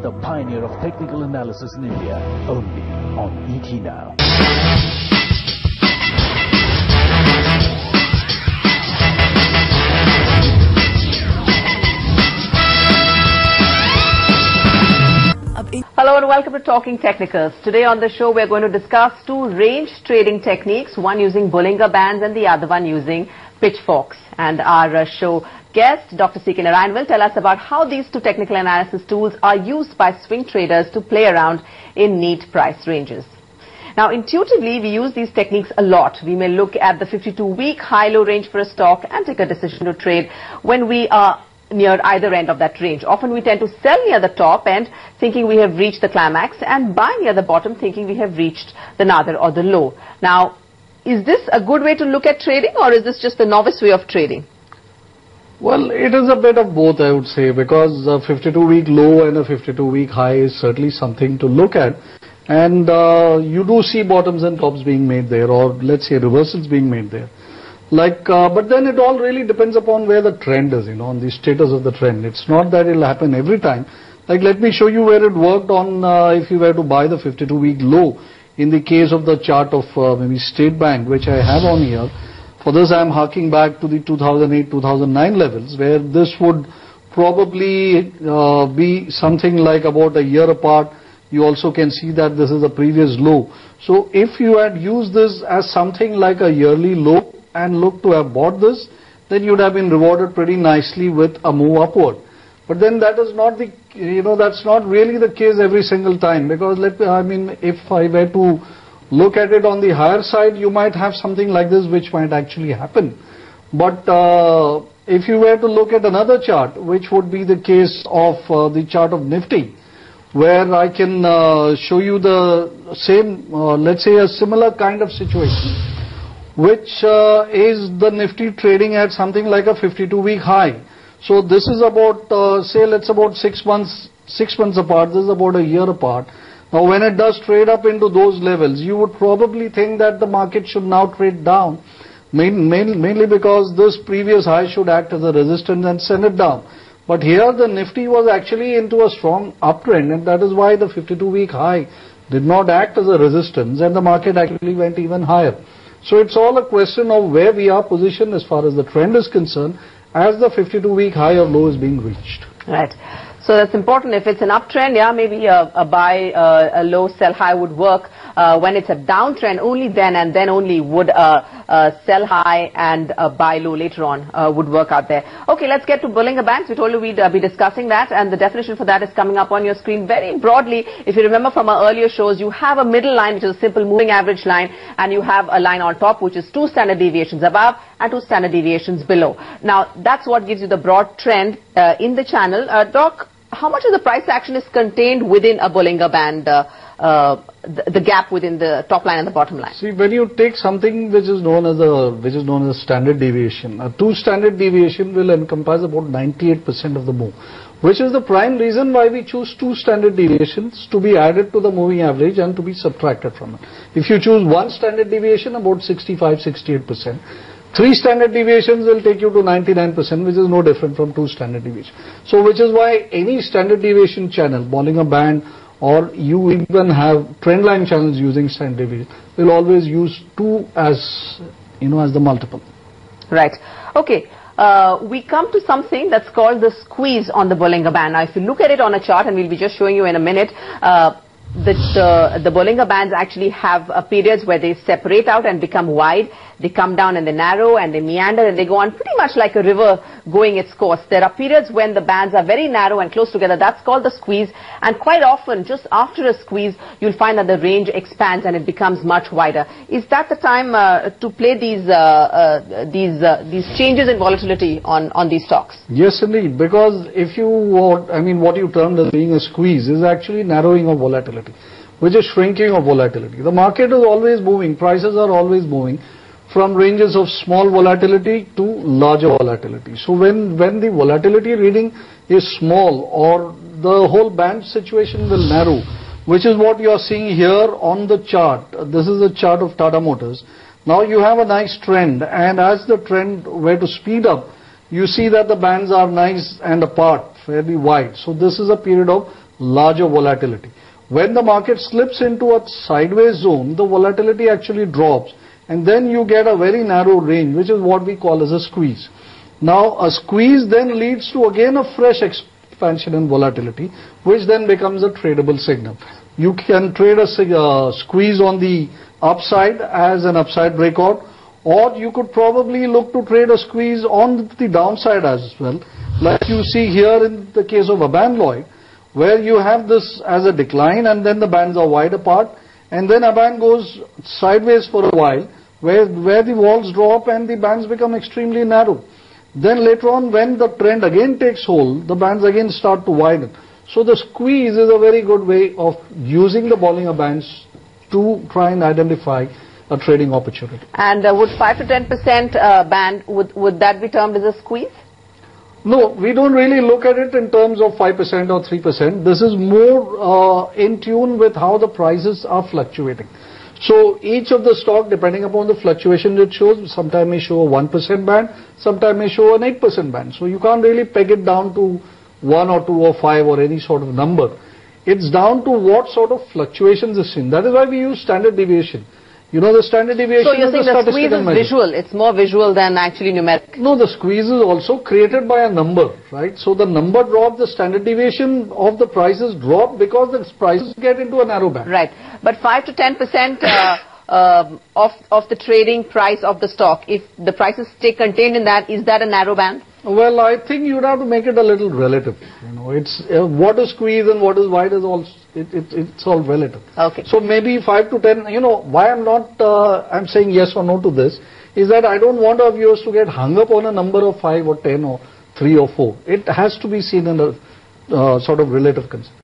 the pioneer of technical analysis in India, only on ET Now. Hello and welcome to Talking Technicals. Today on the show we're going to discuss two range trading techniques, one using Bollinger Bands and the other one using pitchforks. And our show guest, Dr. C.K.NARAYAN, will tell us about how these two technical analysis tools are used by swing traders to play around in neat price ranges. Now, intuitively, we use these techniques a lot. We may look at the 52-week high-low range for a stock and take a decision to trade when we are near either end of that range. Often we tend to sell near the top end thinking we have reached the climax and buy near the bottom thinking we have reached the nadir or the low. Now, is this a good way to look at trading or is this just the novice way of trading? Well, it is a bit of both, I would say, because a 52-week low and a 52-week high is certainly something to look at. And you do see bottoms and tops being made there, or let's say reversals being made there. But then it all really depends upon where the trend is, on the status of the trend. It's not that it'll happen every time. Let me show you where it worked on if you were to buy the 52-week low in the case of the chart of maybe State Bank, which I have on here. For this, I'm harking back to the 2008-2009 levels, where this would probably be something like about a year apart. You also can see that this is a previous low. So if you had used this as something like a yearly low and look to have bought this, then you'd have been rewarded pretty nicely with a move upward. But then that is not the, that's not really the case every single time, because if I were to look at it on the higher side, you might have something like this which might actually happen. But if you were to look at another chart, which would be the case of the chart of Nifty, where I can show you the same, let's say a similar kind of situation, which is the Nifty trading at something like a 52-week high. So this is about, let's about 6 months apart. This is about a year apart. Now, when it does trade up into those levels, you would probably think that the market should now trade down, mainly because this previous high should act as a resistance and send it down. But here the Nifty was actually into a strong uptrend, and that is why the 52-week high did not act as a resistance, and the market actually went even higher. So it's all a question of where we are positioned as far as the trend is concerned, as the 52-week high or low is being reached. Right. So that's important. If it's an uptrend, yeah, maybe a buy, a low, sell high would work. When it's a downtrend, only then and then only would sell high and buy low later on would work out there. Okay, let's get to Bollinger Bands. We told you we'd be discussing that, and the definition for that is coming up on your screen very broadly. If you remember from our earlier shows, you have a middle line, which is a simple moving average line, and you have a line on top, which is 2 standard deviations above and 2 standard deviations below. Now, that's what gives you the broad trend in the channel. Doc, how much of the price action is contained within a Bollinger Band, the gap within the top line and the bottom line? See, when you take something which is known as a standard deviation, a 2 standard deviation will encompass about 98% of the move, which is the prime reason why we choose 2 standard deviations to be added to the moving average and to be subtracted from it. If you choose 1 standard deviation, about 65-68%. 3 standard deviations will take you to 99%, which is no different from 2 standard deviations. So, which is why any standard deviation channel, Bollinger Band, or you even have trendline channels using standard deviation, will always use 2 as, as the multiple. Right. Okay. We come to something that's called the squeeze on the Bollinger Band. Now, if you look at it on a chart, and we'll be just showing you in a minute, the Bollinger Bands actually have periods where they separate out and become wide. They come down and they narrow and they meander and they go on pretty much like a river going its course. There are periods when the bands are very narrow and close together. That's called the squeeze. And quite often, just after a squeeze, you'll find that the range expands and it becomes much wider. Is that the time to play these changes in volatility on these stocks? Yes, indeed. Because if you what you termed as being a squeeze is actually narrowing of volatility, which is shrinking of volatility. The market is always moving. Prices are always moving from ranges of small volatility to larger volatility. So when the volatility reading is small, or the whole band situation will narrow, which is what you are seeing here on the chart. This is a chart of Tata Motors. Now you have a nice trend, and as the trend were to speed up, you see that the bands are nice and apart, fairly wide. So this is a period of larger volatility. When the market slips into a sideways zone, the volatility actually drops, and then you get a very narrow range, which is what we call as a squeeze. Now, a squeeze then leads to again a fresh expansion in volatility, which then becomes a tradable signal. You can trade a squeeze on the upside as an upside breakout, or you could probably look to trade a squeeze on the downside as well, like you see here in the case of a band Lloyd, where you have this as a decline and then the bands are wide apart, and then a band goes sideways for a while, where the walls drop and the bands become extremely narrow. Then later on, when the trend again takes hold, the bands again start to widen. So the squeeze is a very good way of using the Bollinger Bands to try and identify a trading opportunity. And would 5 to 10% band, would that be termed as a squeeze? No, we don't really look at it in terms of 5% or 3%. This is more in tune with how the prices are fluctuating. So each of the stock, depending upon the fluctuation it shows, sometimes may show a 1% band, sometimes may show an 8% band. So you can't really peg it down to 1 or 2 or 5 or any sort of number. It's down to what sort of fluctuations is seen. That is why we use standard deviation. You know, the standard deviation. So you're saying the squeeze is visual, it's more visual than actually numeric? No, the squeeze is also created by a number, right? So the number drop, the standard deviation of the prices drop because the prices get into a narrow band. Right. But 5 to 10% of the trading price of the stock, if the prices stay contained in that, is that a narrow band? Well, I think you'd have to make it a little relative. You know, it's what is squeeze and what is wide is all it's all relative. Okay. So maybe 5 to 10. You know, why I'm saying yes or no to this is that I don't want our viewers to get hung up on a number of 5 or 10 or 3 or 4. It has to be seen in a sort of relative concept.